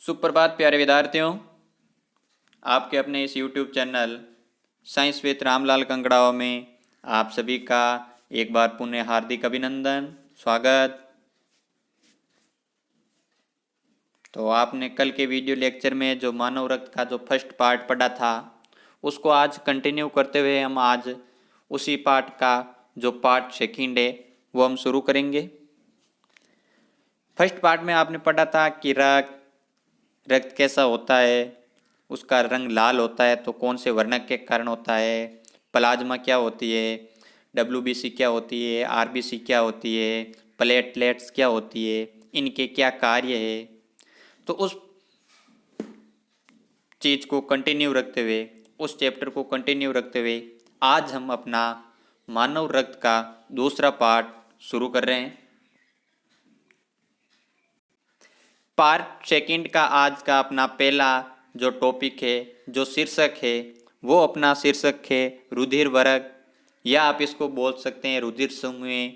सुप्रभात प्यारे विद्यार्थियों, आपके अपने इस YouTube channel science with Ramlal कंकड़ाव में आप सभी का एक बार पुनः हार्दिक अभिनंदन, स्वागत। तो आपने कल के वीडियो लेक्चर में जो मानव रक्त का जो फर्स्ट पार्ट पढ़ा था उसको आज कंटिन्यू करते हुए हम आज उसी पार्ट का जो पार्ट सेकंड है वो हम शुरू करेंगे। फर्स्ट पार्ट में आपने पढ़ा था कि रक्त कैसा होता है, उसका रंग लाल होता है तो कौन से वर्णक के कारण होता है, प्लाज्मा क्या होती है, डब्ल्यूबीसी क्या होती है, आरबीसी क्या होती है, प्लेटलेट्स क्या होती है, इनके क्या कार्य है। तो उस चीज़ को कंटिन्यू रखते हुए, उस चैप्टर को कंटिन्यू रखते हुए आज हम अपना मानव रक्त का दूसरा पार्ट शुरू कर रहे हैं। पार्ट सेकंड का आज का अपना पहला जो टॉपिक है, जो शीर्षक है, वो अपना शीर्षक है रुधिर वर्ग, या आप इसको बोल सकते हैं रुधिर समूह,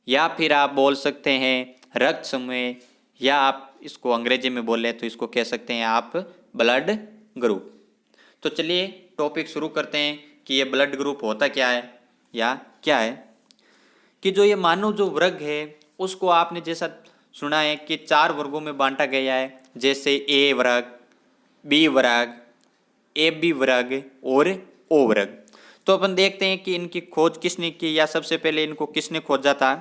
या फिर आप बोल सकते हैं रक्त समूह, या आप इसको अंग्रेजी में बोले तो इसको कह सकते हैं आप ब्लड ग्रुप। तो चलिए टॉपिक शुरू करते हैं कि ये ब्लड ग्रुप होता क्या है या क्या है। कि जो ये मानव जो वर्ग है उसको आपने जैसा सुना है कि 4 वर्गों में बांटा गया है, जैसे ए वर्ग, बी वर्ग, ए बी वर्ग और ओ वर्ग। तो अपन देखते हैं कि इनकी खोज किसने की या सबसे पहले इनको किसने खोजा था।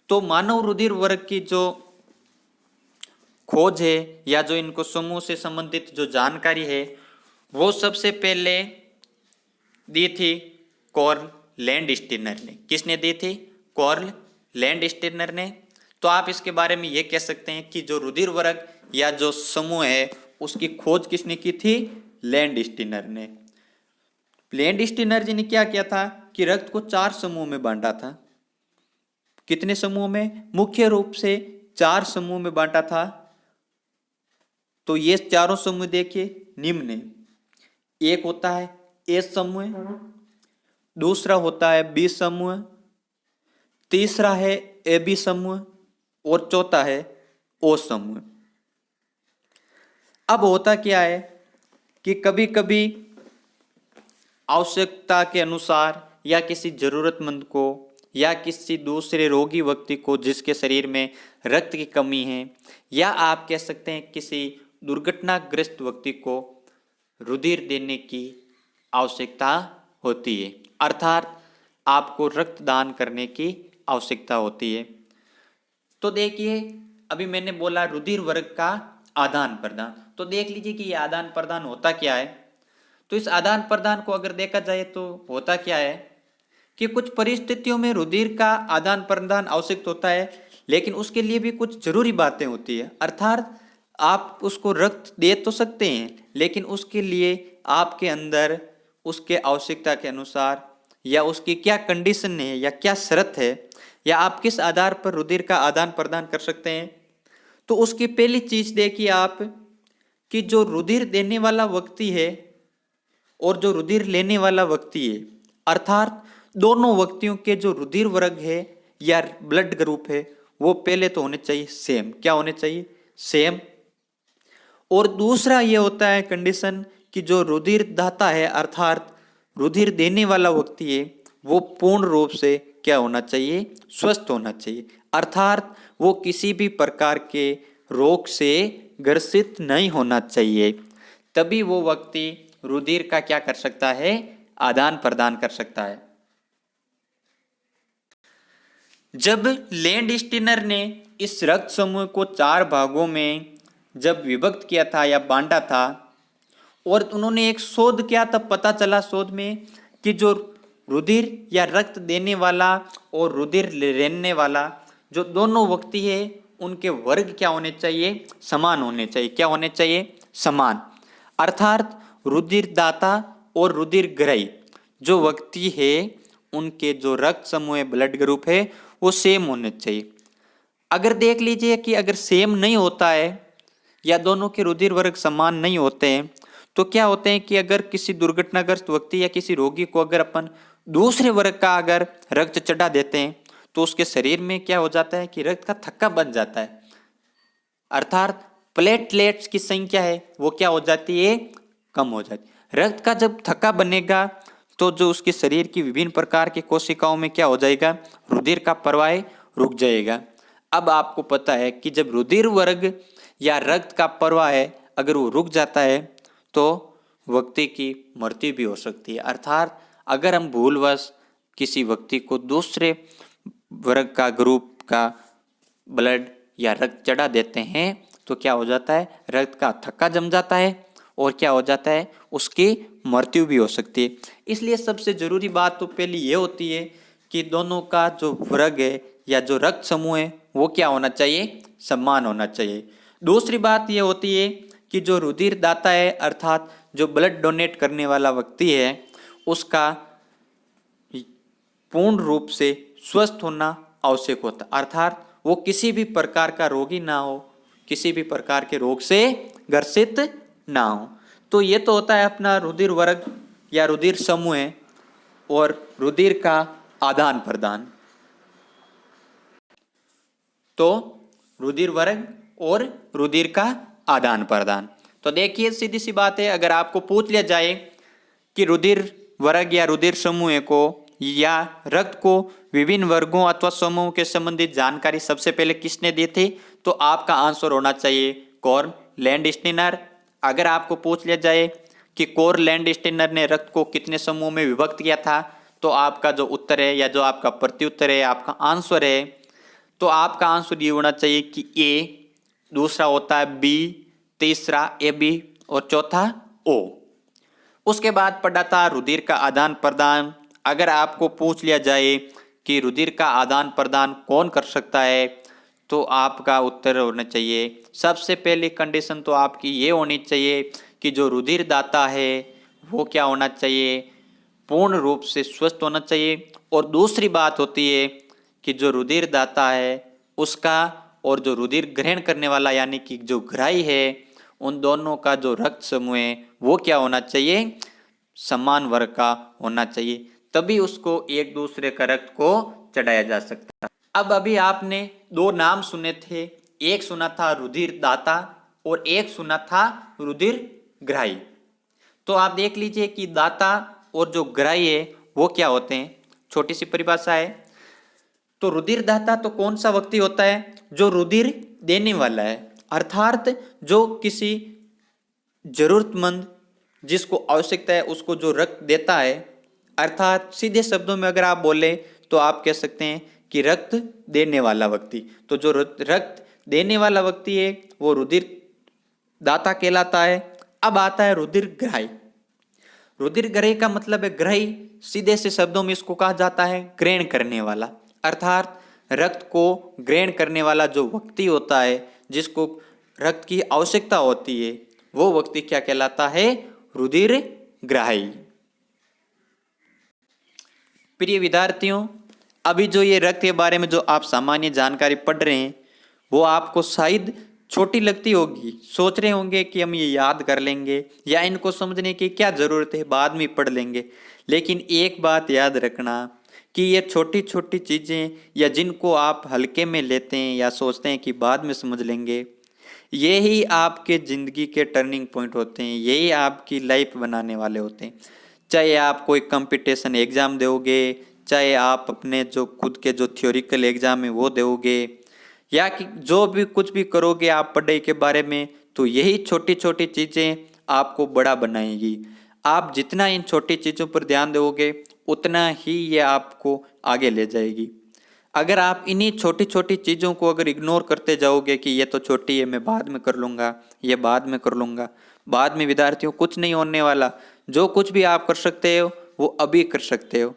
तो मानव रुधिर वर्ग की जो खोज है या जो इनको समूह से संबंधित जो जानकारी है वो सबसे पहले दी थी कॉर्ल लैंडस्टीनर ने। किसने दी थी? कॉर्ल लैंडस्टीनर ने। तो आप इसके बारे में ये कह सकते हैं कि जो रुधिर वर्ग या जो समूह है उसकी खोज किसने की थी? लैंडस्टीनर ने। लैंडस्टीनर जी ने क्या किया था कि रक्त को 4 समूह में बांटा था। कितने समूह में? मुख्य रूप से 4 समूह में बांटा था। तो ये चारों समूह देखिए निम्न है। एक होता है ए समूह, दूसरा होता है बी समूह, तीसरा है ए बी समूह और चौथा है ओ समूह। अब होता क्या है कि कभी कभी आवश्यकता के अनुसार या किसी जरूरतमंद को या किसी दूसरे रोगी व्यक्ति को जिसके शरीर में रक्त की कमी है, या आप कह सकते हैं किसी दुर्घटनाग्रस्त व्यक्ति को रुधिर देने की आवश्यकता होती है, अर्थात आपको रक्तदान करने की आवश्यकता होती है। तो देखिए अभी मैंने बोला रुधिर वर्ग का आदान प्रदान, तो देख लीजिए कि ये आदान प्रदान होता क्या है। तो इस आदान प्रदान को अगर देखा जाए तो होता क्या है कि कुछ परिस्थितियों में रुधिर का आदान प्रदान आवश्यक होता है, लेकिन उसके लिए भी कुछ जरूरी बातें होती है। अर्थात आप उसको रक्त दे तो सकते हैं, लेकिन उसके लिए आपके अंदर उसके आवश्यकता के अनुसार या उसकी क्या कंडीशन है या क्या शर्त है या आप किस आधार पर रुधिर का आदान प्रदान कर सकते हैं। तो उसकी पहली चीज देखिए आप कि जो रुधिर देने वाला व्यक्ति है और जो रुधिर लेने वाला व्यक्ति है, अर्थात दोनों व्यक्तियों के जो रुधिर वर्ग है या ब्लड ग्रुप है वो पहले तो होने चाहिए सेम। क्या होने चाहिए? सेम। और दूसरा ये होता है कंडीशन कि जो रुधिर दाता है अर्थात रुधिर देने वाला व्यक्ति है वो पूर्ण रूप से क्या होना चाहिए? स्वस्थ होना चाहिए, अर्थात वो किसी भी प्रकार के रोग से ग्रसित नहीं होना चाहिए। तभी वो व्यक्ति रुधिर का क्या कर सकता है? आदान प्रदान कर सकता है। जब लैंडस्टीनर ने इस रक्त समूह को 4 भागों में जब विभक्त किया था या बांटा था और उन्होंने एक शोध किया, तब पता चला शोध में कि जो रुधिर या रक्त देने वाला और रुधिर लेने वाला जो दोनों व्यक्ति है उनके वर्ग क्या होने चाहिए? समान होने चाहिए। क्या होने चाहिए? समान। अर्थात रुधिर दाता और रुधिर ग्रही जो व्यक्ति है उनके जो रक्त समूह ब्लड ग्रुप है वो सेम होने चाहिए। अगर देख लीजिए कि अगर सेम नहीं होता है या दोनों के रुधिर वर्ग समान नहीं होते हैं तो क्या होते हैं कि अगर किसी दुर्घटनाग्रस्त व्यक्ति या किसी रोगी को अगर अपन दूसरे वर्ग का अगर रक्त चढ़ा देते हैं तो उसके शरीर में क्या हो जाता है कि रक्त का थक्का बन जाता है, अर्थात प्लेटलेट्स की संख्या है वो क्या हो जाती है, कम हो जाती है। रक्त का जब थक्का बनेगा तो जो उसके शरीर की विभिन्न प्रकार की कोशिकाओं में क्या हो जाएगा, रुधिर का प्रवाह रुक जाएगा। अब आपको पता है कि जब रुधिर वर्ग या रक्त का प्रवाह है अगर वो रुक जाता है तो व्यक्ति की मृत्यु भी हो सकती है। अर्थात अगर हम भूलवश किसी व्यक्ति को दूसरे वर्ग का ग्रुप का ब्लड या रक्त चढ़ा देते हैं तो क्या हो जाता है, रक्त का थक्का जम जाता है और क्या हो जाता है, उसकी मृत्यु भी हो सकती है। इसलिए सबसे जरूरी बात तो पहली ये होती है कि दोनों का जो वर्ग है या जो रक्त समूह है वो क्या होना चाहिए, समान होना चाहिए। दूसरी बात ये होती है कि जो रुधिर दाता है अर्थात जो ब्लड डोनेट करने वाला व्यक्ति है उसका पूर्ण रूप से स्वस्थ होना आवश्यक होता है। अर्थात वो किसी भी प्रकार का रोगी ना हो, किसी भी प्रकार के रोग से ग्रसित ना हो। तो ये तो होता है अपना रुधिर वर्ग या रुधिर समूह है और रुधिर का आदान प्रदान। तो रुधिर वर्ग और रुधिर का आदान प्रदान, तो देखिए सीधी सी बात है, अगर आपको पूछ लिया जाए कि रुधिर वर्ग या रुधिर समूह को या रक्त को विभिन्न वर्गों अथवा समूहों के संबंधित जानकारी सबसे पहले किसने दी थी, तो आपका आंसर होना चाहिए कॉर्न लैंडस्टीनर। अगर आपको पूछ लिया जाए कि कॉर्न लैंडस्टीनर ने रक्त को कितने समूह में विभक्त किया था, तो आपका जो उत्तर है या जो आपका प्रत्युत्तर है, आपका आंसर है, तो आपका आंसर ये होना चाहिए कि ए, दूसरा होता है बी, तीसरा ए बी और चौथा ओ। उसके बाद पढ़ा था रुधिर का आदान प्रदान। अगर आपको पूछ लिया जाए कि रुधिर का आदान प्रदान कौन कर सकता है, तो आपका उत्तर होना चाहिए, सबसे पहली कंडीशन तो आपकी ये होनी चाहिए कि जो रुधिर दाता है वो क्या होना चाहिए, पूर्ण रूप से स्वस्थ होना चाहिए। और दूसरी बात होती है कि जो रुधिर दाता है उसका और जो रुधिर ग्रहण करने वाला यानी कि जो ग्राही है, उन दोनों का जो रक्त समूह है वो क्या होना चाहिए, समान वर्ग का होना चाहिए, तभी उसको एक दूसरे का रक्त को चढ़ाया जा सकता है। अब अभी आपने दो नाम सुने थे, एक सुना था रुधिर दाता और एक सुना था रुधिर ग्राही। तो आप देख लीजिए कि दाता और जो ग्राही है वो क्या होते हैं। छोटी सी परिभाषा है, तो रुधिर दाता तो कौन सा व्यक्ति होता है, जो रुधिर देने वाला है, अर्थात जो किसी जरूरतमंद जिसको आवश्यकता है उसको जो रक्त देता है। अर्थात सीधे शब्दों में अगर आप बोले तो आप कह सकते हैं कि रक्त देने वाला व्यक्ति। तो जो रक्त देने वाला व्यक्ति है वो रुधिर दाता कहलाता है। अब आता है रुधिर ग्राही। रुधिर ग्राही का मतलब है ग्राही, सीधे से शब्दों में इसको कहा जाता है ग्रहण करने वाला। अर्थात रक्त को ग्रहण करने वाला जो व्यक्ति होता है, जिसको रक्त की आवश्यकता होती है, वो व्यक्ति क्या कहलाता है, रुधिर ग्राही। प्रिय विद्यार्थियों, अभी जो ये रक्त के बारे में जो आप सामान्य जानकारी पढ़ रहे हैं वो आपको शायद छोटी लगती होगी, सोच रहे होंगे कि हम ये याद कर लेंगे या इनको समझने की क्या ज़रूरत है, बाद में पढ़ लेंगे। लेकिन एक बात याद रखना कि ये छोटी छोटी चीज़ें या जिनको आप हल्के में लेते हैं या सोचते हैं कि बाद में समझ लेंगे, यही आपके ज़िंदगी के टर्निंग पॉइंट होते हैं, यही आपकी लाइफ बनाने वाले होते हैं। चाहे आप कोई कंपटीशन एग्ज़ाम दोगे, चाहे आप अपने जो खुद के जो थ्योरिकल एग्ज़ाम है वो दोगे, या कि जो भी कुछ भी करोगे आप पढ़ाई के बारे में, तो यही छोटी छोटी चीज़ें आपको बड़ा बनाएगी। आप जितना इन छोटी चीज़ों पर ध्यान दोगे उतना ही ये आपको आगे ले जाएगी। अगर आप इन्हीं छोटी छोटी चीज़ों को अगर इग्नोर करते जाओगे कि ये तो छोटी है, मैं बाद में कर लूँगा, ये बाद में कर लूँगा, बाद में विद्यार्थियों कुछ नहीं होने वाला। जो कुछ भी आप कर सकते हो वो अभी कर सकते हो।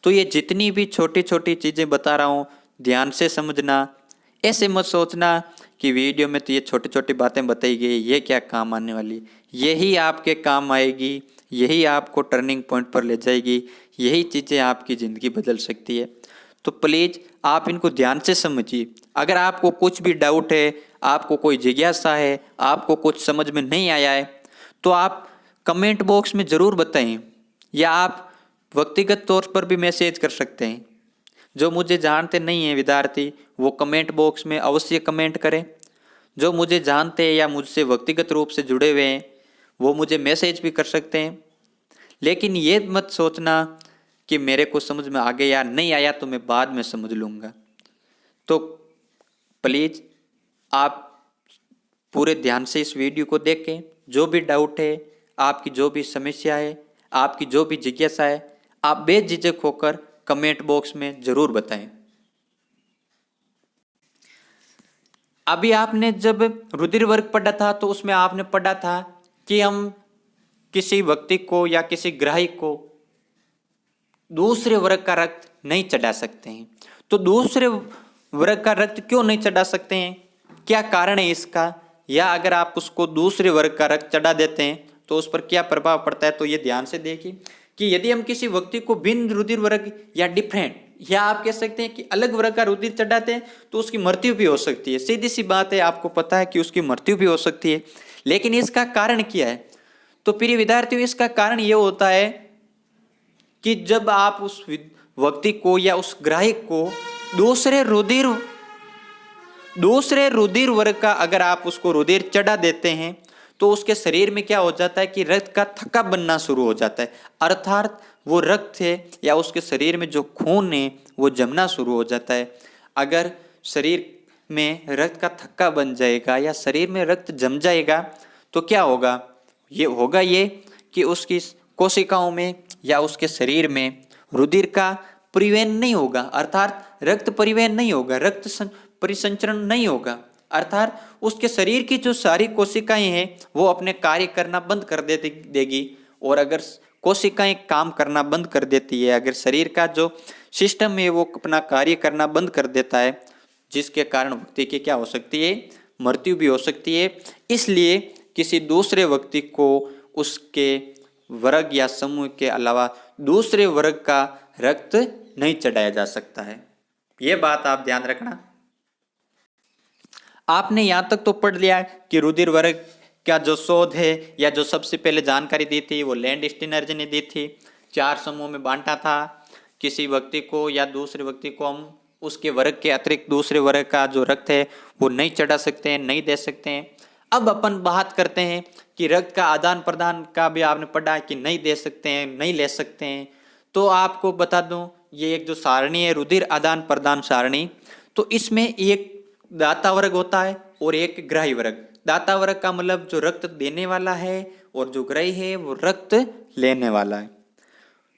तो ये जितनी भी छोटी छोटी चीज़ें बता रहा हूँ ध्यान से समझना। ऐसे मत सोचना कि वीडियो में तो ये छोटी छोटी बातें बताई गई, ये क्या काम आने वाली। यही आपके काम आएगी, यही आपको टर्निंग पॉइंट पर ले जाएगी, यही चीज़ें आपकी ज़िंदगी बदल सकती है। तो प्लीज़ आप इनको ध्यान से समझिए। अगर आपको कुछ भी डाउट है, आपको कोई जिज्ञासा है, आपको कुछ समझ में नहीं आया है, तो आप कमेंट बॉक्स में ज़रूर बताएं, या आप व्यक्तिगत तौर पर भी मैसेज कर सकते हैं। जो मुझे जानते नहीं हैं विद्यार्थी, वो कमेंट बॉक्स में अवश्य कमेंट करें। जो मुझे जानते हैं या मुझसे व्यक्तिगत रूप से जुड़े हुए हैं वो मुझे मैसेज भी कर सकते हैं। लेकिन ये मत सोचना कि मेरे को समझ में आ गया या नहीं आया तो मैं बाद में समझ लूँगा। तो प्लीज़ आप पूरे ध्यान से इस वीडियो को देखें। जो भी डाउट है, आपकी जो भी समस्या है, आपकी जो भी जिज्ञासा है, आप बेझिझक होकर कमेंट बॉक्स में ज़रूर बताएं। अभी आपने जब रुधिर वर्ग पढ़ा था तो उसमें आपने पढ़ा था कि हम किसी व्यक्ति को या किसी ग्राहक को दूसरे वर्ग का रक्त नहीं चढ़ा सकते हैं। तो दूसरे वर्ग का रक्त क्यों नहीं चढ़ा सकते हैं, क्या कारण है इसका, या अगर आप उसको दूसरे वर्ग का रक्त चढ़ा देते हैं तो उस पर क्या प्रभाव पड़ता है, तो ये ध्यान से देखिए कि यदि हम किसी व्यक्ति को भिन्न रुधिर वर्ग या डिफरेंट या आप कह सकते हैं कि अलग वर्ग का रुधिर चढ़ाते हैं तो उसकी मृत्यु भी हो सकती है। सीधी सी बात है, आपको पता है कि उसकी मृत्यु भी हो सकती है। लेकिन इसका कारण क्या है, तो प्रिय विद्यार्थियों इसका कारण ये होता है कि जब आप उस व्यक्ति को या उस ग्राहक को दूसरे रुधिर वर्ग का अगर आप उसको रुधिर चढ़ा देते हैं तो उसके शरीर में क्या हो जाता है कि रक्त का थक्का बनना शुरू हो जाता है। अर्थात वो रक्त है या उसके शरीर में जो खून है वो जमना शुरू हो जाता है। अगर शरीर में रक्त का थक्का बन जाएगा या शरीर में रक्त जम जाएगा तो क्या होगा, ये कि उसकी कोशिकाओं में या उसके शरीर में रुधिर का परिवहन नहीं होगा, अर्थात रक्त परिवहन नहीं होगा, रक्त परिसंचरण नहीं होगा। अर्थात उसके शरीर की जो सारी कोशिकाएं हैं वो अपने कार्य करना बंद कर देगी। और अगर कोशिकाएं काम करना बंद कर देती है, अगर शरीर का जो सिस्टम है वो अपना कार्य करना बंद कर देता है, जिसके कारण व्यक्ति की क्या हो सकती है, मृत्यु भी हो सकती है। इसलिए किसी दूसरे व्यक्ति को उसके वर्ग या समूह के अलावा दूसरे वर्ग का रक्त नहीं चढ़ाया जा सकता है। ये बात आप ध्यान रखना। आपने यहाँ तक तो पढ़ लिया कि रुधिर वर्ग का जो शोध है या जो सबसे पहले जानकारी दी थी वो लैंड स्टीनर जी ने दी थी। 4 समूह में बांटा था। किसी व्यक्ति को या दूसरे व्यक्ति को हम उसके वर्ग के अतिरिक्त दूसरे वर्ग का जो रक्त है वो नहीं चढ़ा सकते हैं, नहीं दे सकते हैं। अब अपन बात करते हैं कि रक्त का आदान प्रदान का भी आपने पढ़ा कि नहीं दे सकते हैं, नहीं ले सकते हैं। तो आपको बता दूं, ये एक जो सारणी है रुधिर आदान प्रदान सारणी, तो इसमें एक दाता वर्ग होता है और एक ग्राही वर्ग। दाता वर्ग का मतलब जो रक्त देने वाला है और जो ग्राही है वो रक्त लेने वाला है।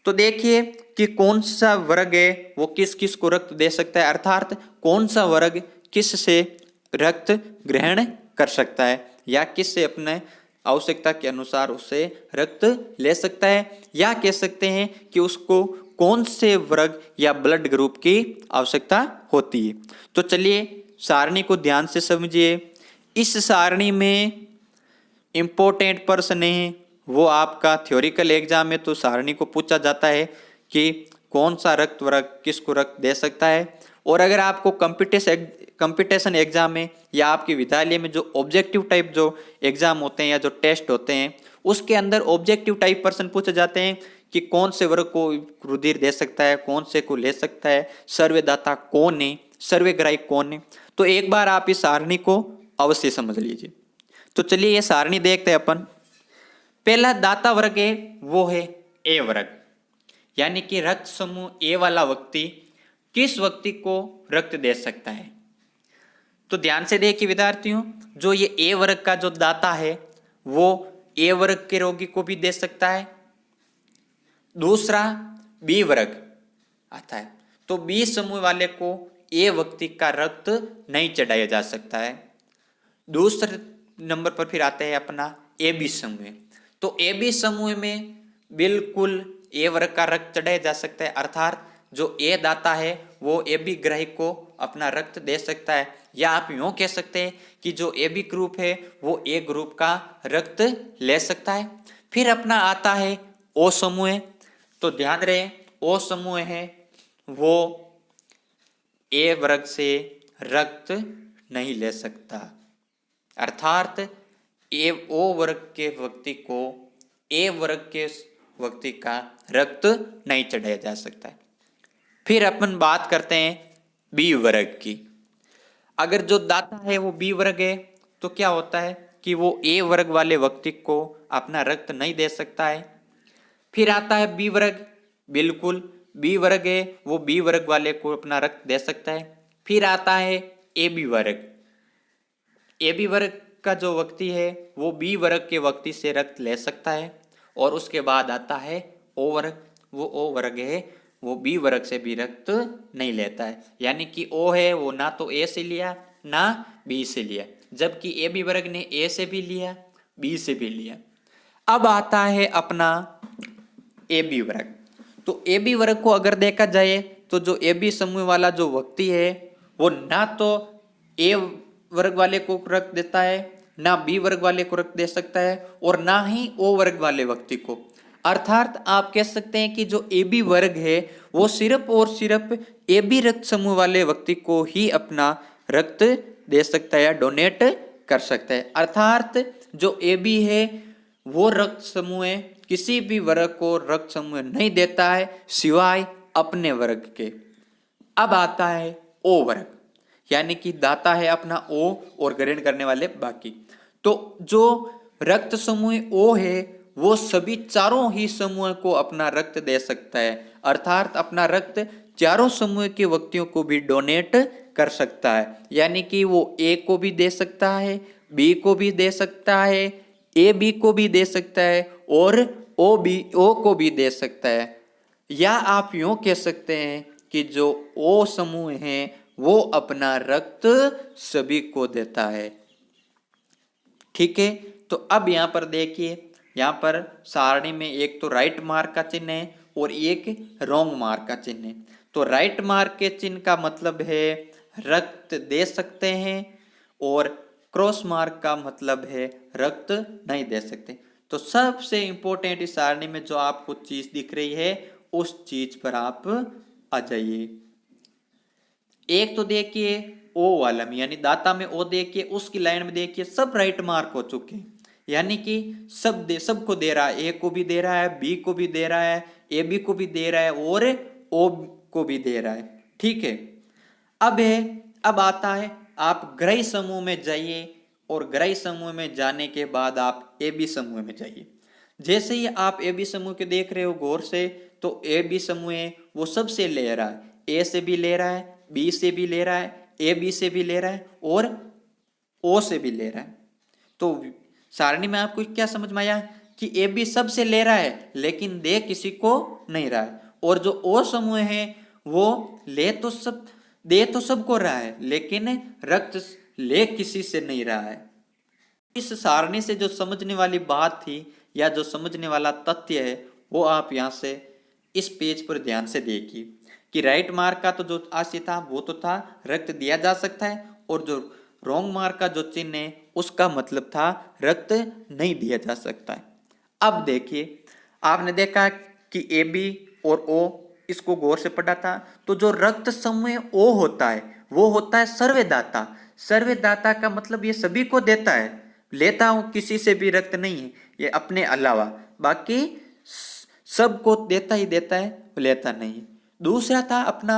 तो देखिए कि कौन सा वर्ग है वो किस किस को रक्त दे सकता है, अर्थात कौन सा वर्ग किस से रक्त ग्रहण कर सकता है या किस से अपने आवश्यकता के अनुसार उससे रक्त ले सकता है, या कह सकते हैं कि उसको कौन से वर्ग या ब्लड ग्रुप की आवश्यकता होती है। तो चलिए सारणी को ध्यान से समझिए। इस सारणी में इम्पोर्टेंट पर्सन है वो आपका थ्योरिकल एग्जाम में तो सारणी को पूछा जाता है कि कौन सा रक्त वर्ग किसको रक्त दे सकता है। और अगर आपको कंपटीशन एग्जाम में या आपके विद्यालय में जो ऑब्जेक्टिव टाइप जो एग्जाम होते हैं या जो टेस्ट होते हैं उसके अंदर ऑब्जेक्टिव टाइप पर्सन पूछे जाते हैं कि कौन से वर्ग को रुधिर दे सकता है, कौन से को ले सकता है, सर्वदाता कौन है, सर्वग्राही कौन है। तो एक बार आप इस सारणी को अवश्य समझ लीजिए। तो चलिए ये सारणी देखते हैं अपन। पहला दाता वर्ग है वो है ए वर्ग, यानी कि रक्त समूह ए वाला व्यक्ति किस व्यक्ति को रक्त दे सकता है। तो ध्यान से देखिए विद्यार्थियों, जो ये ए वर्ग का जो दाता है वो ए वर्ग के रोगी को भी दे सकता है। दूसरा बी वर्ग आता है, तो बी समूह वाले को ए व्यक्ति का रक्त नहीं चढ़ाया जा सकता है। दूसरे नंबर पर फिर आता है अपना ए बी समूह। तो ए बी समूह में बिल्कुल ए वर्ग का रक्त चढ़ाया जा सकता है, अर्थात जो ए दाता है वो ए बी ग्राही को अपना रक्त दे सकता है। या आप यूँ कह सकते हैं कि जो ए बी ग्रुप है वो ए ग्रुप का रक्त ले सकता है। फिर अपना आता है ओ समूह। तो ध्यान रहे ओ समूह है वो ए वर्ग से रक्त नहीं ले सकता, अर्थात ए ओ वर्ग के व्यक्ति को ए वर्ग के व्यक्ति का रक्त नहीं चढ़ाया जा सकता है। फिर अपन बात करते हैं बी वर्ग की। अगर जो दाता है वो बी वर्ग है तो क्या होता है कि वो ए वर्ग वाले व्यक्ति को अपना रक्त नहीं दे सकता है। फिर आता है बी वर्ग, बिल्कुल बी वर्ग है वो बी वर्ग वाले को अपना रक्त दे सकता है। फिर आता है ए बी वर्ग, ए बी वर्ग का जो व्यक्ति है वो बी वर्ग के व्यक्ति से रक्त ले सकता है। और उसके बाद आता है ओ वर्ग, वो ओ वर्ग है वो बी वर्ग से भी रक्त नहीं लेता है, यानी कि ओ है वो ना तो ए से लिया ना बी से लिया, जबकि ए बी वर्ग ने ए से भी लिया बी से भी लिया। अब आता है अपना ए बी वर्ग। तो ए बी वर्ग को अगर देखा जाए तो जो ए बी समूह वाला जो व्यक्ति है वो ना तो ए वर्ग वाले को रक्त देता है ना बी वर्ग वाले को रक्त दे सकता है और ना ही ओ वर्ग वाले व्यक्ति को। अर्थात आप कह सकते हैं कि जो ए बी वर्ग है वो सिर्फ और सिर्फ ए बी रक्त समूह वाले व्यक्ति को ही अपना रक्त दे सकता है या डोनेट कर सकता है। अर्थात जो ए बी है वो रक्त समूह किसी भी वर्ग को रक्त समूह नहीं देता है सिवाय अपने वर्ग के। अब आता है ओ वर्ग, यानी कि दाता है अपना ओ और ग्रहण करने वाले बाकी। तो जो रक्त समूह ओ है वो सभी चारों ही समूह को अपना रक्त दे सकता है, अर्थात अपना रक्त चारों समूह के व्यक्तियों को भी डोनेट कर सकता है, यानी कि वो ए को भी दे सकता है बी को भी दे सकता है ए बी को भी दे सकता है और ओ को भी दे सकता है। या आप यूं कह सकते हैं कि जो ओ समूह है वो अपना रक्त सभी को देता है। ठीक है, तो अब यहां पर देखिए, यहां पर सारणी में एक तो राइट मार्क का चिन्ह है और एक रॉन्ग मार्क का चिन्ह है। तो राइट मार्क के चिन्ह का मतलब है रक्त दे सकते हैं और क्रॉस मार्क का मतलब है रक्त नहीं दे सकते। तो सबसे इंपॉर्टेंट इस सारणी में जो आपको चीज दिख रही है उस चीज पर आप आ जाइए। एक तो देखिए ओ वाला में यानी दाता में ओ देखिए, उसकी लाइन में देखिए सब राइट मार्क हो चुके हैं, यानी कि सबको दे रहा है, ए को भी दे रहा है बी को भी दे रहा है ए बी को भी दे रहा है और ओ को भी दे रहा है। ठीक है, अब आता है आप ग्रही समूह में जाइए और ग्रही समूह में जाने के बाद आप ए बी समूह में जाइए। जैसे ही आप ए बी समूह के देख रहे हो गौर से, तो ए बी समूह है वो सबसे ले रहा है, ए से भी ले रहा है बी से भी ले रहा है ए बी से भी ले रहा है और ओ से भी ले रहा है। तो सारणी में आपको क्या समझ में आया कि ए बी सबसे ले रहा है लेकिन दे किसी को नहीं रहा है, और जो ओ समूह है वो दे तो सबको रहा है लेकिन रक्त ले किसी से नहीं रहा है। इस सारणी से जो समझने वाली बात थी या जो समझने वाला तथ्य है वो आप यहाँ से इस पेज पर ध्यान से देखिए कि राइट मार्क का तो जो आशय था वो तो था रक्त दिया जा सकता है, और जो रॉन्ग मार्क का जो चिन्ह है उसका मतलब था रक्त नहीं दिया जा सकता है। अब देखिए, आपने देखा कि ए बी और ओ इसको गौर से पढ़ा था। तो जो रक्त समूह ओ होता है वो होता है सर्वदाता। सर्वदाता का मतलब ये सभी को देता है, लेता हूं किसी से भी रक्त नहीं है ये अपने अलावा, बाकी सबको देता ही देता है, लेता नहीं है। दूसरा था अपना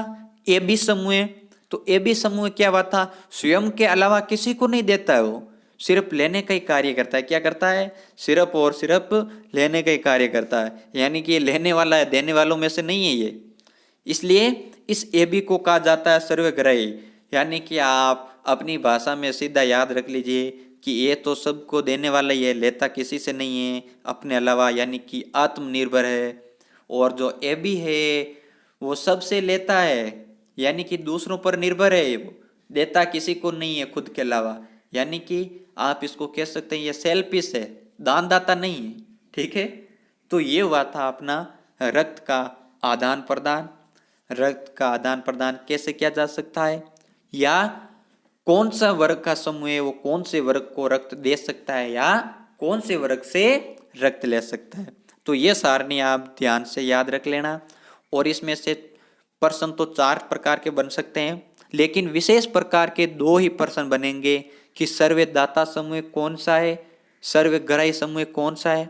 ए बी समूह। तो ए बी समूह क्या हुआ था, स्वयं के अलावा किसी को नहीं देता है, वो सिर्फ लेने का ही कार्य करता है। क्या करता है, सिर्फ और सिर्फ लेने का ही कार्य करता है, यानी कि ये लेने वाला है, देने वालों में से नहीं है ये। इसलिए इस ए बी को कहा जाता है सर्वग्राही, यानी कि आप अपनी भाषा में सीधा याद रख लीजिए कि ये तो सबको देने वाला ही है, लेता किसी से नहीं है अपने अलावा, यानी कि आत्मनिर्भर है। और जो ए बी है वो सबसे लेता है, यानी कि दूसरों पर निर्भर है, वो देता किसी को नहीं है खुद के अलावा, यानी कि आप इसको कह सकते हैं ये सेल्फिश है, दानदाता नहीं है। ठीक है, तो ये हुआ था अपना रक्त का आदान प्रदान। रक्त का आदान प्रदान कैसे किया जा सकता है, या कौन सा वर्ग का समूह है वो कौन से वर्ग को रक्त दे सकता है या कौन से वर्ग से रक्त ले सकता है। तो ये सारणी आप ध्यान से याद रख लेना। और इसमें से प्रश्न तो 4 प्रकार के बन सकते हैं, लेकिन विशेष प्रकार के 2 ही प्रश्न बनेंगे कि सर्वदाता समूह कौन सा है, सर्वग्राही समूह कौन सा है,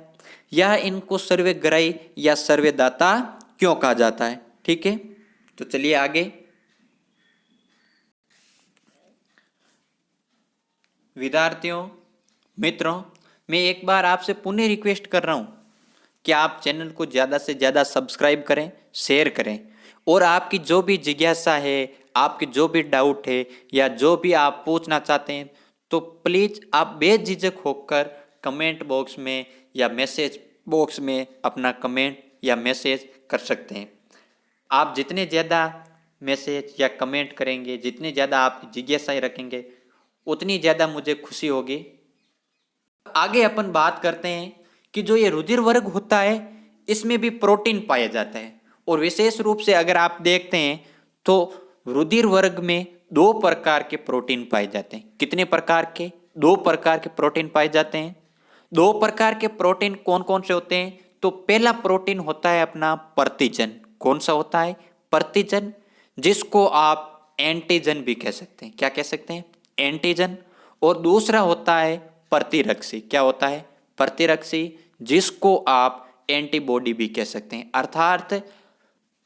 या इनको सर्वग्राही या सर्वदाता क्यों कहा जाता है। ठीक है, तो चलिए आगे विद्यार्थियों, मित्रों, मैं एक बार आपसे पुनः रिक्वेस्ट कर रहा हूँ कि आप चैनल को ज़्यादा से ज़्यादा सब्सक्राइब करें, शेयर करें और आपकी जो भी जिज्ञासा है, आपकी जो भी डाउट है या जो भी आप पूछना चाहते हैं तो प्लीज़ आप बेझिझक होकर कमेंट बॉक्स में या मैसेज बॉक्स में अपना कमेंट या मैसेज कर सकते हैं। आप जितने ज़्यादा मैसेज या कमेंट करेंगे, जितने ज़्यादा आप जिज्ञासाएं रखेंगे, उतनी ज़्यादा मुझे खुशी होगी। आगे अपन बात करते हैं कि जो ये रुधिर वर्ग होता है इसमें भी प्रोटीन पाया जाता है और विशेष रूप से अगर आप देखते हैं तो रुधिर वर्ग में दो प्रकार के प्रोटीन पाए जाते हैं। कितने प्रकार के? दो प्रकार के प्रोटीन पाए जाते हैं। दो प्रकार के प्रोटीन कौन कौन से होते हैं? तो पहला प्रोटीन होता है अपना प्रतिजन। कौन सा होता है? प्रतिजन, जिसको आप एंटीजन भी कह सकते हैं। क्या कह सकते हैं? एंटीजन। और दूसरा होता है प्रतिरक्षी। क्या होता है? प्रतिरक्षी, जिसको आप एंटीबॉडी भी कह सकते हैं। अर्थात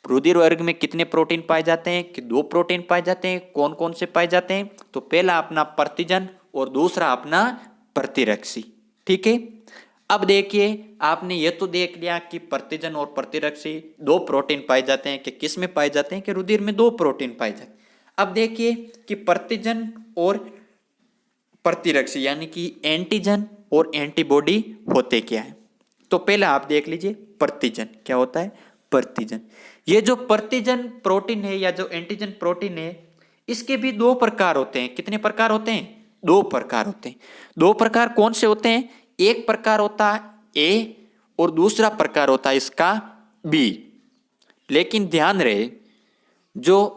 रुधिर वर्ग में कितने प्रोटीन पाए जाते हैं? कि दो प्रोटीन पाए जाते हैं। कौन कौन से पाए जाते हैं? तो पहला अपना प्रतिजन और दूसरा अपना प्रतिरक्षी। ठीक है। अब देखिए, आपने ये तो देख लिया कि प्रतिजन और प्रतिरक्षी दो प्रोटीन पाए जाते हैं। कि किस में पाए जाते हैं? कि रुधिर में दो प्रोटीन पाए जाते हैं। अब देखिए कि प्रतिजन और प्रतिरक्षी यानी कि एंटीजन और एंटीबॉडी होते क्या है। तो पहला आप देख लीजिए प्रतिजन। क्या होता है? प्रतिजन। ये जो प्रतिजन प्रोटीन है या जो एंटीजन प्रोटीन है, इसके भी दो प्रकार होते हैं। कितने प्रकार होते हैं? दो प्रकार होते हैं। दो प्रकार कौन से होते हैं? एक प्रकार होता है ए और दूसरा प्रकार होता है इसका बी। लेकिन ध्यान रहे, जो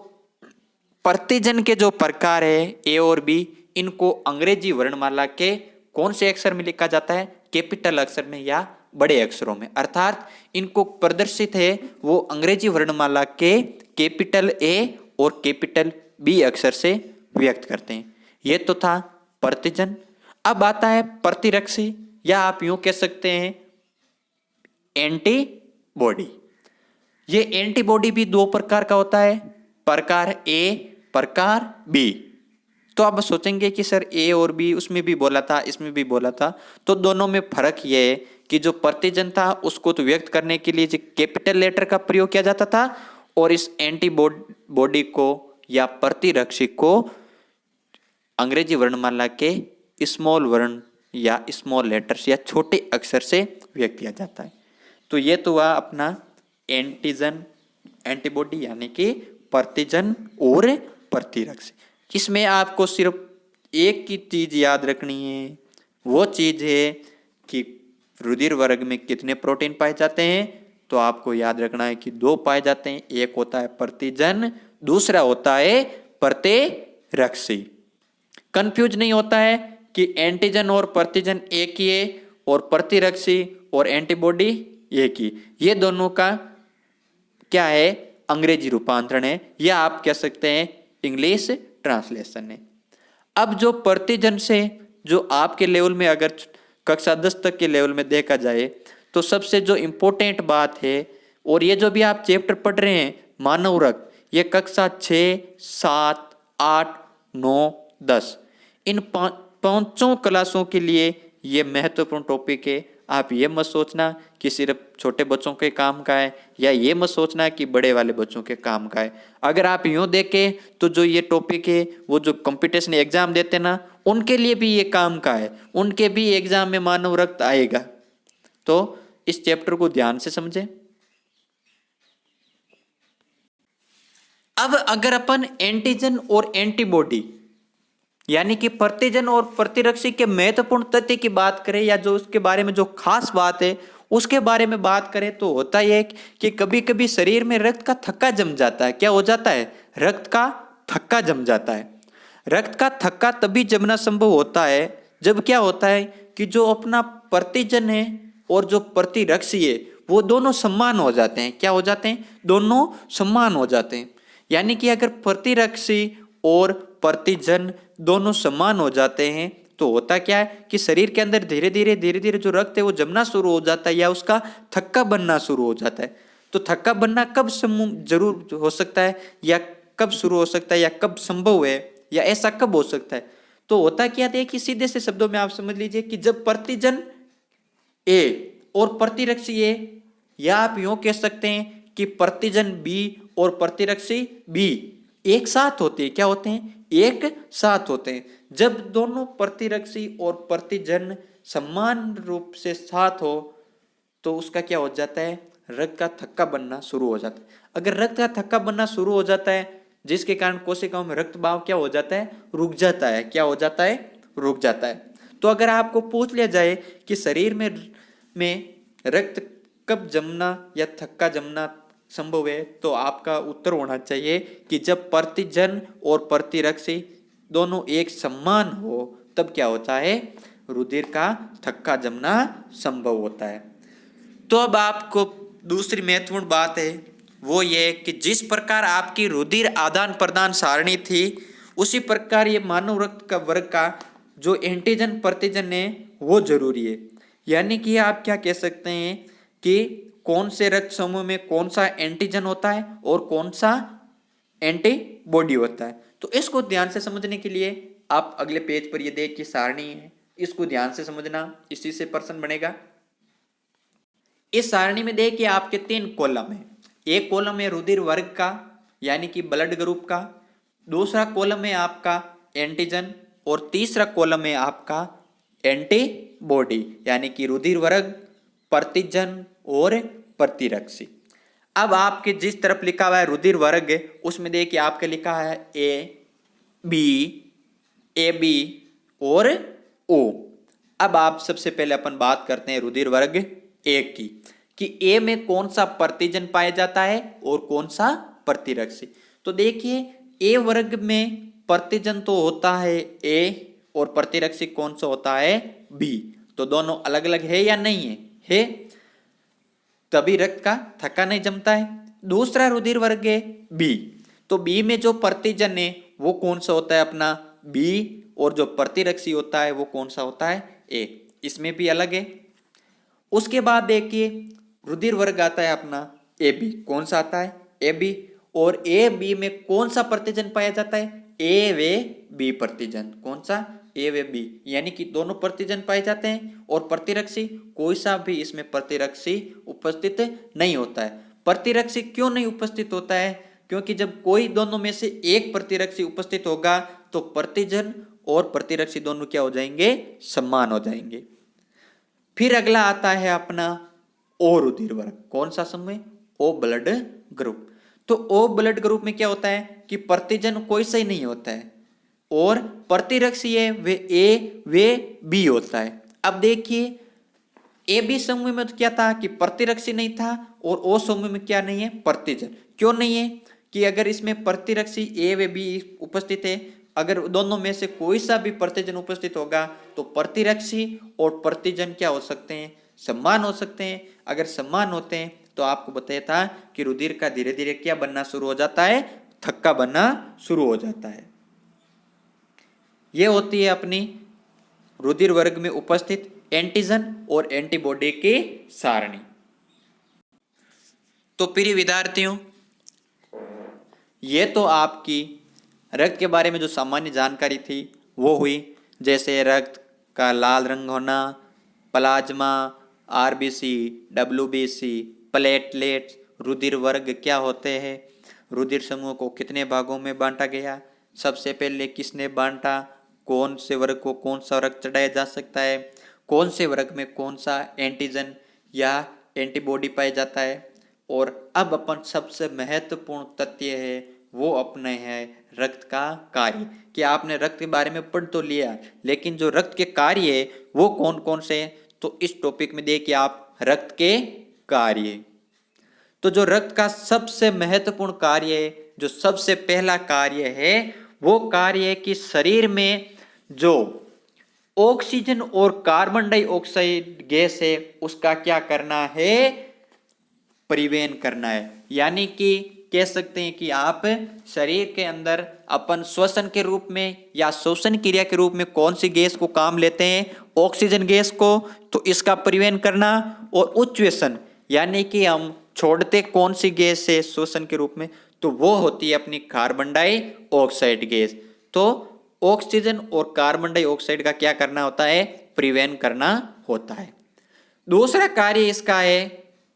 प्रतिजन के जो प्रकार है ए और बी, इनको अंग्रेजी वर्णमाला के कौन से अक्षर में लिखा जाता है? कैपिटल अक्षर में या बड़े अक्षरों में। अर्थात इनको प्रदर्शित है वो अंग्रेजी वर्णमाला के कैपिटल ए और कैपिटल बी अक्षर से व्यक्त करते हैं। ये तो था प्रतिजन। अब आता है प्रतिरक्षी या आप यूं कह सकते हैं एंटीबॉडी। ये एंटीबॉडी भी दो प्रकार का होता है, प्रकार ए, प्रकार बी। तो आप सोचेंगे कि सर ए और बी उसमें भी बोला था, इसमें भी बोला था। तो दोनों में फर्क ये है कि जो प्रतिजन था उसको तो व्यक्त करने के लिए कैपिटल लेटर का प्रयोग किया जाता था और इस एंटीबॉडी को या प्रतिरक्षी को अंग्रेजी वर्णमाला के स्मॉल वर्ण या स्मॉल लेटर्स या छोटे अक्षर से व्यक्त किया जाता है। तो ये तो हुआ अपना एंटीजन, एंटीबॉडी यानी कि प्रतिजन और प्रतिरक्षी। इसमें आपको सिर्फ एक की चीज याद रखनी है, वो चीज है कि रुधिर वर्ग में कितने प्रोटीन पाए जाते हैं। तो आपको याद रखना है कि दो पाए जाते हैं, एक होता है प्रतिजन, दूसरा होता है प्रतिरक्षी। कंफ्यूज नहीं होता है कि एंटीजन और प्रतिजन एक ही है और प्रतिरक्षी और एंटीबॉडी एक ही। ये दोनों का क्या है? अंग्रेजी रूपांतरण है या आप कह सकते हैं इंग्लिश ट्रांसलेशन है। अब जो प्रतिजन से जो आपके लेवल में अगर कक्षा 10 तक के लेवल में देखा जाए तो सबसे जो इम्पोर्टेंट बात है, और ये जो भी आप चैप्टर पढ़ रहे हैं मानव रक्त, ये कक्षा 6, 7, 8, 9, 10 इन पांचों क्लासों के लिए ये महत्वपूर्ण टॉपिक है। आप ये मत सोचना कि सिर्फ छोटे बच्चों के काम का है या ये मत सोचना कि बड़े वाले बच्चों के काम का है। अगर आप यूँ देखें तो जो ये टॉपिक है वो जो कंपटीशन एग्जाम देते ना उनके लिए भी ये काम का है, उनके भी एग्जाम में मानव रक्त आएगा। तो इस चैप्टर को ध्यान से समझें। अब अगर अपन एंटीजन और एंटीबॉडी यानी कि प्रतिजन और प्रतिरक्षी के महत्वपूर्ण तथ्य की बात करें या जो उसके बारे में जो खास बात है उसके बारे में बात करें तो होता यह कि कभी कभी शरीर में रक्त का थक्का जम जाता है। क्या हो जाता है? रक्त का थक्का जम जाता है। रक्त का थक्का तभी जमना संभव होता है जब क्या होता है कि जो अपना प्रतिजन है और जो प्रतिरक्षी है वो दोनों समान हो जाते हैं। क्या हो जाते हैं? दोनों समान हो जाते हैं। यानी कि अगर प्रतिरक्षी और प्रतिजन दोनों समान हो जाते हैं तो होता क्या है कि शरीर के अंदर धीरे धीरे जो रक्त है वो जमना शुरू हो जाता है या उसका थक्का बनना शुरू हो जाता है। तो थक्का बनना कब जरूर हो सकता है या कब शुरू हो सकता है या कब संभव है या ऐसा कब हो सकता है? तो होता क्या था कि सीधे से शब्दों में आप समझ लीजिए कि जब प्रतिजन ए और प्रतिरक्षी ए, या आप यूं कह सकते हैं कि प्रतिजन बी और प्रतिरक्षी बी एक साथ होते हैं। क्या होते हैं? एक साथ होते हैं। जब दोनों प्रतिरक्षी और प्रतिजन समान रूप से साथ हो तो उसका क्या हो जाता है? रक्त का थक्का बनना शुरू हो जाता है। अगर रक्त का थक्का बनना शुरू हो जाता है जिसके कारण कोशिकाओं में रक्त बहाव क्या हो जाता है? रुक जाता है। क्या हो जाता है? रुक जाता है। तो अगर आपको पूछ लिया जाए कि शरीर में रक्त कब जमना या थक्का जमना संभव है, तो आपका उत्तर होना चाहिए कि जब प्रतिजन और प्रतिरक्षी दोनों एक समान हो तब क्या होता है? रुधिर का थक्का जमना संभव होता है। तो अब आपको दूसरी महत्वपूर्ण बात है वो ये कि जिस प्रकार आपकी रुधिर आदान प्रदान सारणी थी उसी प्रकार ये मानव रक्त का वर्ग का जो एंटीजन प्रतिजन है वो जरूरी है। यानी कि आप क्या कह सकते हैं कि कौन से रक्त समूह में कौन सा एंटीजन होता है और कौन सा एंटीबॉडी होता है। तो इसको ध्यान से समझने के लिए आप अगले पेज पर ये देखिए सारणी है, इसको ध्यान से समझना, इसी से प्रश्न बनेगा। इस सारणी में देखिए आपके 3 कॉलम है। एक कॉलम है रुधिर वर्ग का यानी कि ब्लड ग्रुप का, दूसरा कॉलम है आपका एंटीजन और तीसरा कॉलम है आपका एंटीबॉडी यानी कि रुधिर वर्ग, प्रतिजन और प्रतिरक्षी। अब आपके जिस तरफ लिखा हुआ है रुधिर वर्ग उसमें देखिए आपके लिखा है ए बी और ओ। अब आप सबसे पहले अपन बात करते हैं रुधिर वर्ग ए की कि ए में कौन सा प्रतिजन पाया जाता है और कौन सा प्रतिरक्षी। तो देखिए ए वर्ग में प्रतिजन तो होता है ए और प्रतिरक्षी कौन सा होता है? बी। तो दोनों अलग अलग है या नहीं है? है, तभी रक्त का थक्का नहीं जमता है। दूसरा रुधिर वर्ग है बी। तो बी में जो प्रतिजन है वो कौन सा होता है? अपना बी। और जो प्रतिरक्षी होता है वो कौन सा होता है? ए। इसमें भी अलग है। उसके बाद देखिए रुधिर वर्ग आता है अपना ए बी। कौन सा आता है? A B. और ए बी में कौन सा प्रतिजन पाया जाता है? ए वे बी प्रतिजन। कौन सा? ए वे बी। यानी कि दोनों प्रतिजन पाए जाते हैं और प्रतिरक्षी कोई सा भी इसमें प्रतिरक्षी उपस्थित नहीं होता है। प्रतिरक्षी क्यों नहीं उपस्थित होता है? क्योंकि जब कोई दोनों में से एक प्रतिरक्षी उपस्थित होगा तो प्रतिजन और प्रतिरक्षी दोनों क्या हो जाएंगे? समान हो जाएंगे। फिर अगला आता है अपना ओ रुधिर वर्ग। कौन सा समूह? O blood group. तो ओ ब्लड ग्रुप में क्या होता है कि प्रतिजन कोई सा ही नहीं होता है और प्रतिरक्षी है वे ए वे बी होता है। अब देखिए ए बी समूह में तो क्या था कि प्रतिरक्षी नहीं था और ओ समूह में क्या नहीं है? प्रतिजन। क्यों नहीं है? कि अगर इसमें प्रतिरक्षी ए वे बी उपस्थित है, अगर दोनों में से कोई सा भी प्रतिजन उपस्थित होगा तो प्रतिरक्षी और प्रतिजन क्या हो सकते हैं? समान हो सकते हैं। अगर समान होते हैं तो आपको बताया था कि रुधिर का धीरे धीरे क्या बनना शुरू हो जाता है? थक्का बनना शुरू हो जाता है। यह होती है अपनी रुधिर वर्ग में उपस्थित एंटीजन और एंटीबॉडी की सारणी। तो प्रिय विद्यार्थियों, ये तो आपकी रक्त के बारे में जो सामान्य जानकारी थी वो हुई, जैसे रक्त का लाल रंग होना, प्लाज्मा, आरबीसी, डब्ल्यूबीसी, प्लेटलेट्स, रुधिर वर्ग क्या होते हैं, रुधिर समूह को कितने भागों में बांटा गया, सबसे पहले किसने बांटा, कौन से वर्ग को कौन सा रक्त चढ़ाया जा सकता है, कौन से वर्ग में कौन सा एंटीजन या एंटीबॉडी पाया जाता है। और अब अपन सबसे महत्वपूर्ण तथ्य है वो अपने हैं रक्त का कार्य। कि आपने रक्त के बारे में पढ़ तो लिया लेकिन जो रक्त के कार्य है वो कौन कौन से हैं, तो इस टॉपिक में देखिए आप रक्त के कार्य। तो जो रक्त का सबसे महत्वपूर्ण कार्य है, जो सबसे पहला कार्य है वो कार्य है कि शरीर में जो ऑक्सीजन और कार्बन डाइऑक्साइड गैस है उसका क्या करना है? परिवहन करना है। यानी कि कह सकते हैं कि आप शरीर के अंदर अपन श्वसन के रूप में या श्वसन क्रिया के रूप में कौन सी गैस को काम लेते हैं? ऑक्सीजन गैस को। तो इसका परिवहन करना। और उच्छ्वसन यानी कि हम छोड़ते कौन सी गैस है श्वसन के रूप में? तो वो होती है अपनी कार्बन डाइऑक्साइड गैस। तो ऑक्सीजन और कार्बन डाइऑक्साइड का क्या करना होता है, परिवहन करना होता है। दूसरा कार्य इसका है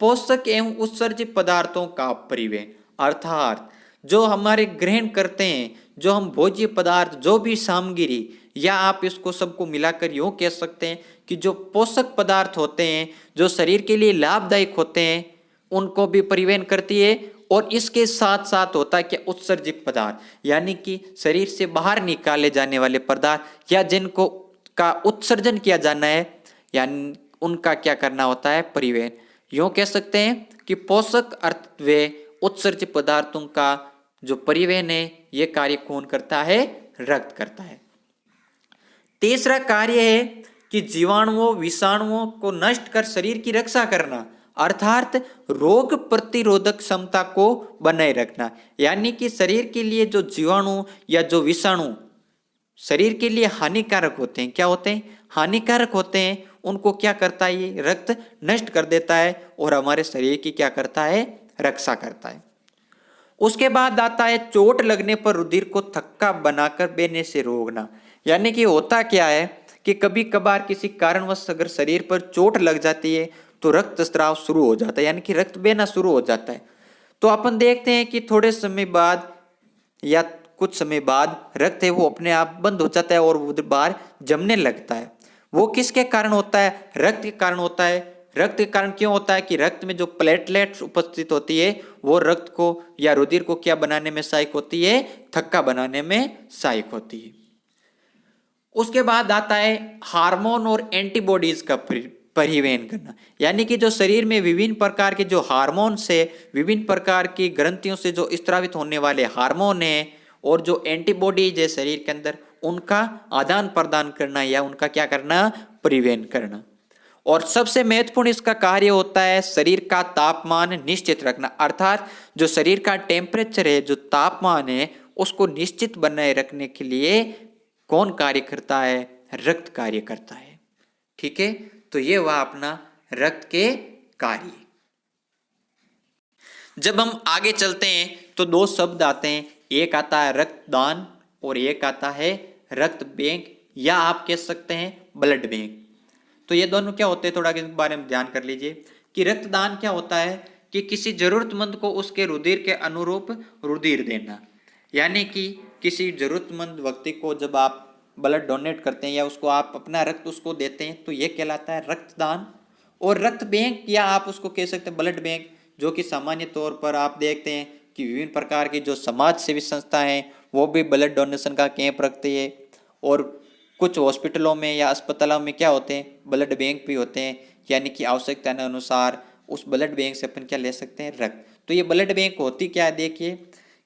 पोषक एवं उत्सर्जित पदार्थों का परिवहन, अर्थात जो हमारे ग्रहण करते हैं, जो हम भोज्य पदार्थ, जो भी सामग्री, या आप इसको सबको मिलाकर यूं कह सकते हैं कि जो पोषक पदार्थ होते हैं, जो शरीर के लिए लाभदायक होते हैं, उनको भी परिवहन करती है। और इसके साथ साथ होता है क्या, उत्सर्जित पदार्थ, यानी कि शरीर से बाहर निकाले जाने वाले पदार्थ या जिनको का उत्सर्जन किया जाना है, यानी उनका क्या करना होता है, परिवहन। यूं कह सकते हैं कि पोषक अर्थ व उत्सर्जित पदार्थों का जो परिवहन है, ये कार्य कौन करता है, रक्त करता है। तीसरा कार्य है कि जीवाणुओं विषाणुओं को नष्ट कर शरीर की रक्षा करना, अर्थात रोग प्रतिरोधक क्षमता को बनाए रखना, यानी कि शरीर के लिए जो जीवाणु या जो विषाणु शरीर के लिए हानिकारक होते हैं, क्या होते हैं, हानिकारक होते हैं, उनको क्या करता है, ये रक्त नष्ट कर देता है और हमारे शरीर की क्या करता है, रक्षा करता है। उसके बाद आता है चोट लगने पर रुधिर को थक्का बनाकर बहने से रोकना, यानी कि होता क्या है कि कभी कभार किसी कारणवश अगर शरीर पर चोट लग जाती है तो रक्तस्राव शुरू हो जाता है, यानी कि रक्त बहना शुरू हो जाता है। तो अपन देखते हैं कि थोड़े समय बाद या कुछ समय बाद रक्त है वो अपने आप बंद हो जाता है और वो बाहर जमने लगता है। वो किसके कारण होता है, रक्त के कारण होता है। रक्त के कारण क्यों होता है कि रक्त में जो प्लेटलेट्स उपस्थित होती है वो रक्त को या रुधिर को क्या बनाने में सहायक होती है, थक्का बनाने में सहायक होती है। उसके बाद आता है हार्मोन और एंटीबॉडीज का परिवहन करना, यानी कि जो शरीर में विभिन्न प्रकार के जो हार्मोन से, विभिन्न प्रकार की ग्रंथियों से जो स्त्रावित होने वाले हार्मोन है और जो एंटीबॉडीज है शरीर के अंदर, उनका आदान प्रदान करना या उनका क्या करना, परिवहन करना। और सबसे महत्वपूर्ण इसका कार्य होता है शरीर का तापमान निश्चित रखना, अर्थात जो शरीर का टेम्परेचर है, जो तापमान है, उसको निश्चित बनाए रखने के लिए कौन कार्य करता है, रक्त कार्य करता है। ठीक है, तो ये हुआ अपना रक्त के कार्य। जब हम आगे चलते हैं तो दो शब्द आते हैं, एक आता है रक्तदान और एक आता है रक्त बैंक, या आप कह सकते हैं ब्लड बैंक। तो ये दोनों क्या होते हैं, थोड़ा इस बारे में ध्यान कर लीजिए कि रक्तदान क्या होता है कि किसी जरूरतमंद को उसके रुधिर के अनुरूप रुधिर देना, यानी कि किसी जरूरतमंद व्यक्ति को जब आप ब्लड डोनेट करते हैं या उसको आप अपना रक्त उसको देते हैं तो ये कहलाता है रक्तदान। और रक्त बैंक या आप उसको कह सकते हैं ब्लड बैंक, जो कि सामान्य तौर पर आप देखते हैं कि विभिन्न प्रकार की जो समाज सेवी संस्थाएं हैं वो भी ब्लड डोनेशन का कैंप रखती है। और कुछ हॉस्पिटलों में या अस्पतालों में क्या होते हैं, ब्लड बैंक भी होते हैं, यानी कि आवश्यकता अनुसार उस ब्लड बैंक से अपन क्या ले सकते हैं, रक्त। तो ये ब्लड बैंक होती क्या है, देखिए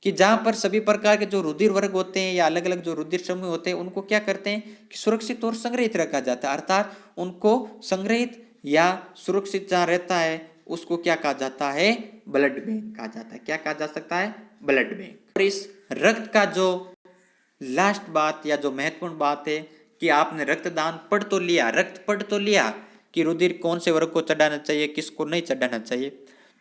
कि जहाँ पर सभी प्रकार के जो रुधिर वर्ग होते हैं या अलग अलग जो रुधिर समूह होते हैं उनको क्या करते हैं कि सुरक्षित और संग्रहित रखा जाता है, अर्थात उनको संग्रहित या सुरक्षित जहाँ रहता है उसको क्या कहा जाता है, ब्लड बैंक कहा जाता है। क्या कहा जा सकता है, ब्लड बैंक। और इस रक्त का जो लास्ट बात या जो महत्वपूर्ण बात है कि आपने रक्तदान पढ़ तो लिया, रक्त पढ़ तो लिया कि रुधिर कौन से वर्ग को चढ़ाना चाहिए, किसको नहीं चढ़ाना चाहिए।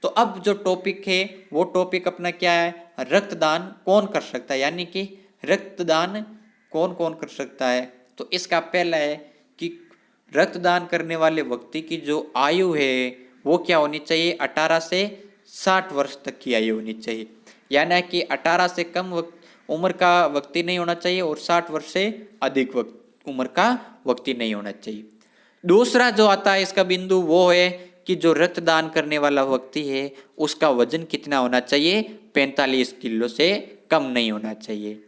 तो अब जो टॉपिक है वो टॉपिक अपना क्या है, रक्तदान कौन कर सकता है, यानी कि रक्तदान कौन कौन कर सकता है। तो इसका पहला है कि रक्तदान करने वाले व्यक्ति की जो आयु है वो क्या होनी चाहिए, 18 से 60 वर्ष तक की आयु होनी चाहिए, यानी कि 18 से कम उम्र का व्यक्ति नहीं होना चाहिए और 60 वर्ष से अधिक उम्र का व्यक्ति नहीं होना चाहिए। दूसरा जो आता है इसका बिंदु वो है कि जो रक्तदान करने वाला व्यक्ति है उसका वजन कितना होना चाहिए, 45 किलो से कम नहीं होना चाहिए।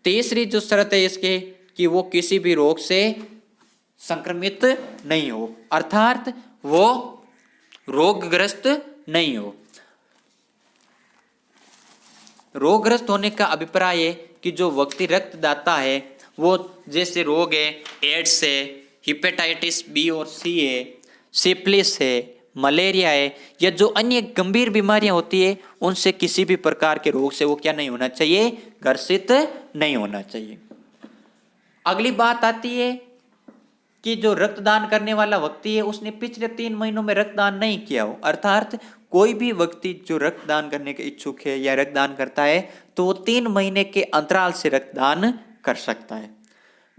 तीसरी जो शर्त है इसके कि वो किसी भी रोग से संक्रमित नहीं हो, अर्थात वो रोगग्रस्त नहीं हो। रोगग्रस्त होने का अभिप्राय है कि जो व्यक्ति रक्तदाता है वो जैसे रोग है, एड्स है, हिपेटाइटिस बी और सी है, सिफिलिस है, मलेरिया है, या जो अन्य गंभीर बीमारियां होती है उनसे किसी भी प्रकार के रोग से वो क्या नहीं होना चाहिए, ग्रसित नहीं होना चाहिए। अगली बात आती है कि जो रक्तदान करने वाला व्यक्ति है उसने पिछले 3 महीनों में रक्तदान नहीं किया हो, अर्थात कोई भी व्यक्ति जो रक्तदान करने के इच्छुक है या रक्तदान करता है तो वो 3 महीने के अंतराल से रक्तदान कर सकता है।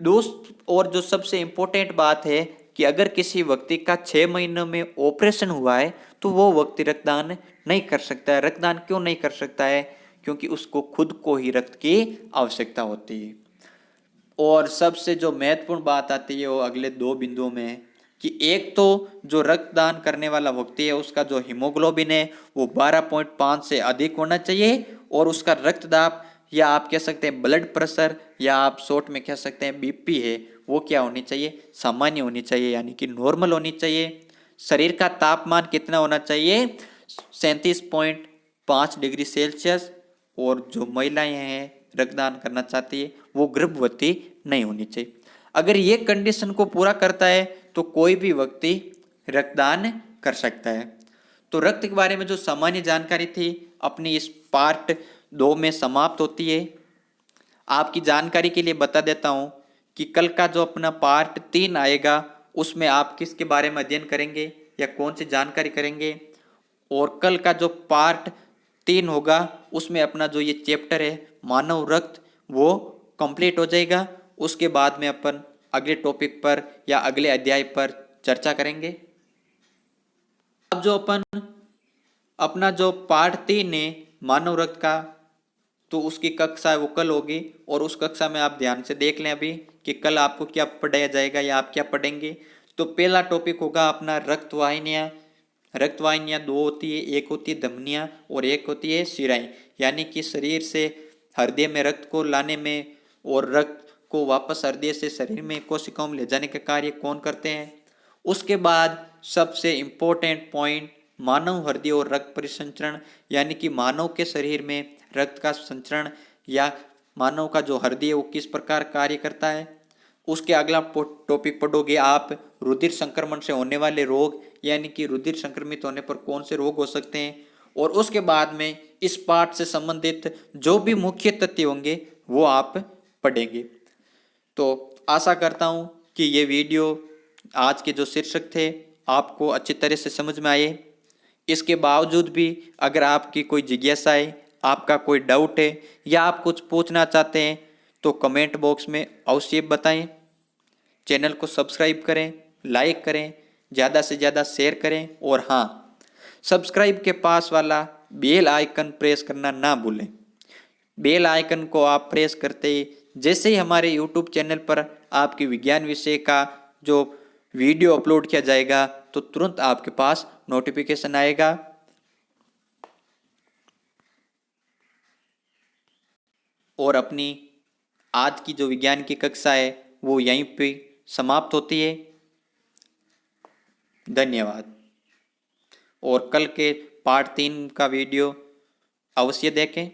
दोस्त, और जो सबसे इम्पोर्टेंट बात है कि अगर किसी व्यक्ति का 6 महीनों में ऑपरेशन हुआ है तो वो व्यक्ति रक्तदान नहीं कर सकता है। रक्तदान क्यों नहीं कर सकता है? क्योंकि उसको खुद को ही रक्त की आवश्यकता होती है। और सबसे जो महत्वपूर्ण बात आती है वो अगले 2 बिंदुओं में है कि एक तो जो रक्तदान करने वाला व्यक्ति है उसका जो हीमोग्लोबिन है वो 12.5 से अधिक होना चाहिए, और उसका रक्तदाब या आप कह सकते हैं ब्लड प्रेशर या आप शॉर्ट में कह सकते हैं बीपी है वो क्या होनी चाहिए? सामान्य होनी चाहिए, यानी कि नॉर्मल होनी चाहिए। शरीर का तापमान कितना होना चाहिए? 37.5 डिग्री सेल्सियस। और जो महिलाएं हैं रक्तदान करना चाहती है वो गर्भवती नहीं होनी चाहिए। अगर ये कंडीशन को पूरा करता है तो कोई भी व्यक्ति रक्तदान कर सकता है। तो रक्त के बारे में जो सामान्य जानकारी थी अपनी इस पार्ट 2 में समाप्त होती है। आपकी जानकारी के लिए बता देता हूँ कि कल का जो अपना पार्ट 3 आएगा उसमें आप किसके बारे में अध्ययन करेंगे या कौन सी जानकारी करेंगे, और कल का जो पार्ट 3 होगा उसमें अपना जो ये चैप्टर है मानव रक्त वो कंप्लीट हो जाएगा। उसके बाद में अपन अगले टॉपिक पर या अगले अध्याय पर चर्चा करेंगे। अब जो अपन अपना जो पार्ट 3 है मानव रक्त का, तो उसकी कक्षा है वो कल होगी, और उस कक्षा में आप ध्यान से देख लें अभी कि कल आपको क्या पढ़ाया जाएगा या आप क्या पढ़ेंगे। तो पहला टॉपिक होगा अपना रक्तवाहिनियाँ। रक्तवाहिनियाँ 2 होती है, एक होती है धमनियाँ और एक होती है शिराएं, यानी कि शरीर से हृदय में रक्त को लाने में और रक्त को वापस हृदय से शरीर में कोशिकाओं में ले जाने का कार्य कौन करते हैं। उसके बाद सबसे इम्पोर्टेंट पॉइंट मानव हृदय और रक्त परिसंचरण, यानी कि मानव के शरीर में रक्त का संचरण या मानव का जो हृदय वो किस प्रकार कार्य करता है। उसके अगला टॉपिक पढ़ोगे आप रुधिर संक्रमण से होने वाले रोग, यानी कि रुधिर संक्रमित होने पर कौन से रोग हो सकते हैं। और उसके बाद में इस पाठ से संबंधित जो भी मुख्य तथ्य होंगे वो आप पढ़ेंगे। तो आशा करता हूँ कि ये वीडियो आज के जो शीर्षक थे आपको अच्छी तरह से समझ में आए। इसके बावजूद भी अगर आपकी कोई जिज्ञासा है, आपका कोई डाउट है या आप कुछ पूछना चाहते हैं तो कमेंट बॉक्स में अवश्य बताएं। चैनल को सब्सक्राइब करें, लाइक करें, ज़्यादा से ज़्यादा शेयर करें, और हाँ, सब्सक्राइब के पास वाला बेल आइकन प्रेस करना ना भूलें। बेल आइकन को आप प्रेस करते ही जैसे ही हमारे यूट्यूब चैनल पर आपके विज्ञान विषय का जो वीडियो अपलोड किया जाएगा तो तुरंत आपके पास नोटिफिकेशन आएगा। और अपनी आज की जो विज्ञान की कक्षा है वो यहीं पे समाप्त होती है। धन्यवाद। और कल के पार्ट 3 का वीडियो अवश्य देखें।